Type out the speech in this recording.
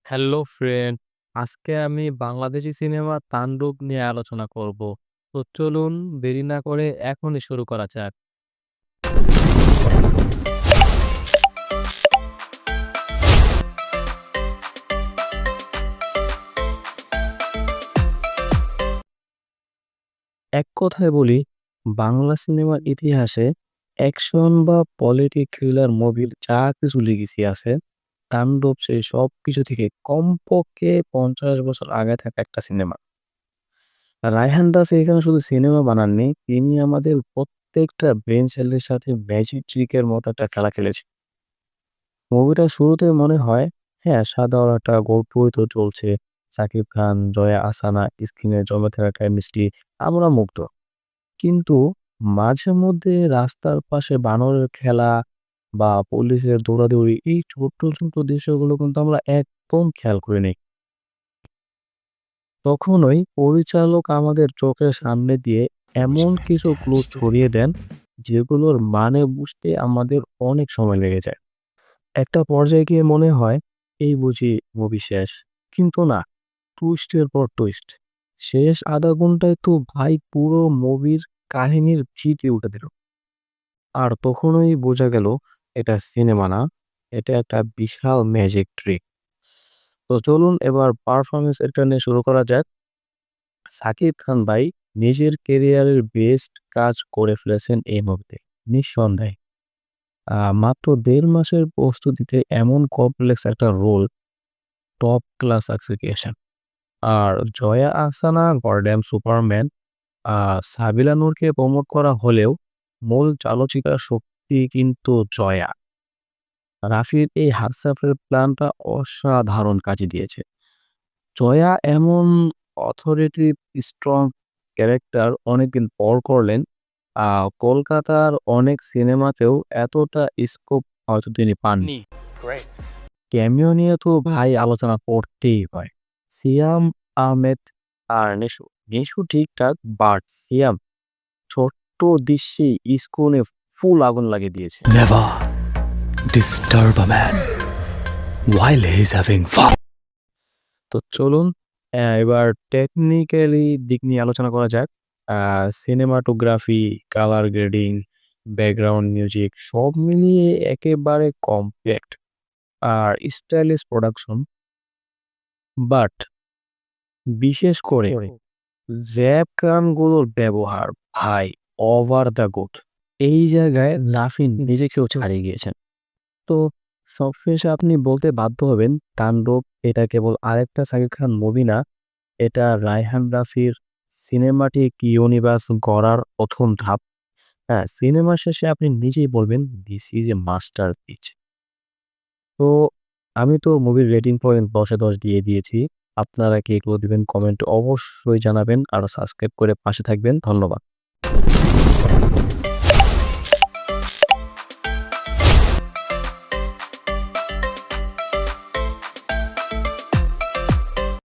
Hello friend, আজকে আমি Bangladeshi cinema 'তাণ্ডব' নিয়ে আলোচনা করব। তো চলুন দেরি না করে এখনই শুরু করা যাক। এক কথায় বলি, বাংলা সিনেমার ইতিহাসে অ্যাকশন বা পলিটিক থ্রিলার মুভির যা কিছু লিগেসি আছে, 'তাণ্ডব' সেই সবকিছু থেকে কমপক্ষে ৫০ বছর আগে থাকা একটা সিনেমা। রায়হান রাফি এখানে শুধু সিনেমা বানাননি, তিনি আমাদের প্রত্যেকটা ব্রেইন সেলের সাথে ম্যাজিক ট্রিকের মতো একটা খেলা খেলেছেন। মুভিটা শুরুতে মনে হয়, হ্যাঁ, সাধারণ একটা গল্পই তো চলছে। শাকিব খান, জয়া আহসানা স্ক্রিনে জমে থাকা কেমিস্ট্রি, আমরা মুগ্ধ। কিন্তু মাঝে মধ্যে রাস্তার পাশে বানরের খেলা বা পুলিশের দৌড়াদৌড়ি এই ছোট্ট, ছোট্ট দৃশ্যগুলো কিন্তু আমরা একদম খেয়াল করিনি। তখনই পরিচালক আমাদের চোখের সামনে দিয়ে এমন কিছু ক্লু ছড়িয়ে দেন, যেগুলোর মানে বুঝতে আমাদের অনেক সময় লেগে যায়। একটা পর্যায়ে গিয়ে মনে হয়, এই বুঝি মুভি শেষ। কিন্তু না, টুইস্টের পর টুইস্ট। শেষ আধা ঘন্টায় তো ভাই পুরো মুভির কাহিনীর ভিত উল্টে দিল। আর তখনই বোঝা গেল এটা সিনেমা না, এটা একটা বিশাল ম্যাজিক ট্রিক। তো চলুন এবার পারফরম্যান্স এটা নিয়ে শুরু করা যাক। সাকিব খান ভাই নিজের ক্যারিয়ারের বেস্ট কাজ করে ফেলেছেন এই মুভিতে, নিঃসন্দেহে। মাত্র ১.৫ মাসের প্রস্তুতিতে এমন কমপ্লেক্স একটা রোল, টপ ক্লাস এক্সিকিউশন। আর জয়া আহসানা গর্ডান সুপারম্যান, সাবিলা নূরকে প্রমোট করা হলেও মূল চালচিত্রা শক্তি কিন্তু জয়া। রাফির এই হাতসাফের প্ল্যানটা অসাধারণ কাজে দিয়েছে। জয়া এমন অথরিটি স্ট্রং ক্যারেক্টার অনেকদিন পর করলেন। কলকাতার অনেক সিনেমাতেও এতটা স্কোপ হয়তো তিনি পাননি। ক্যামিও নিয়ে তো ভাই আলোচনা করতেই হয়। সিয়াম আহমেদ আর নিশু। নিশু ঠিকঠাক, বাট সিয়াম ছোট্ট দৃশ্যে স্ক্রিনে ফুল আগুন লাগিয়ে দিয়েছে। Never disturb a man while he's having fun. তো চলুন এবার টেকনিক্যালি দিক নিয়ে আলোচনা করা যাক। Cinematography, colour grading, background music সব মিলিয়ে একেবারে কমপ্যাক্ট আর স্টাইলিশ প্রোডাকশন। বাট বিশেষ করে র‍্যাপ গানগুলোর ব্যবহার, ভাই, ওভার দ্য গুড। এই জায়গায় রাফি নিজেকেও ছাড়িয়ে গিয়েছেন। তো সবশেষে আপনি বলতে বাধ্য হবেন, তাণ্ডব এটা কেবল আরেকটা শাকিব খান মুভি না, এটা রায়হান রাফির সিনেমাটিক ইউনিভার্স গড়ার ১ম ধাপ। হ্যাঁ, সিনেমা শেষে আপনি নিজেই বলবেন, "দিস ইজ এ মাস্টারপিস।" তো আমি তো মুভির রেটিং পয়েন্ট ১০ এ ১০ দিয়ে দিয়েছি। আপনারা কি এগুলো দিবেন কমেন্টে অবশ্যই জানাবেন আর সাবস্ক্রাইব করে পাশে থাকবেন। ধন্যবাদ।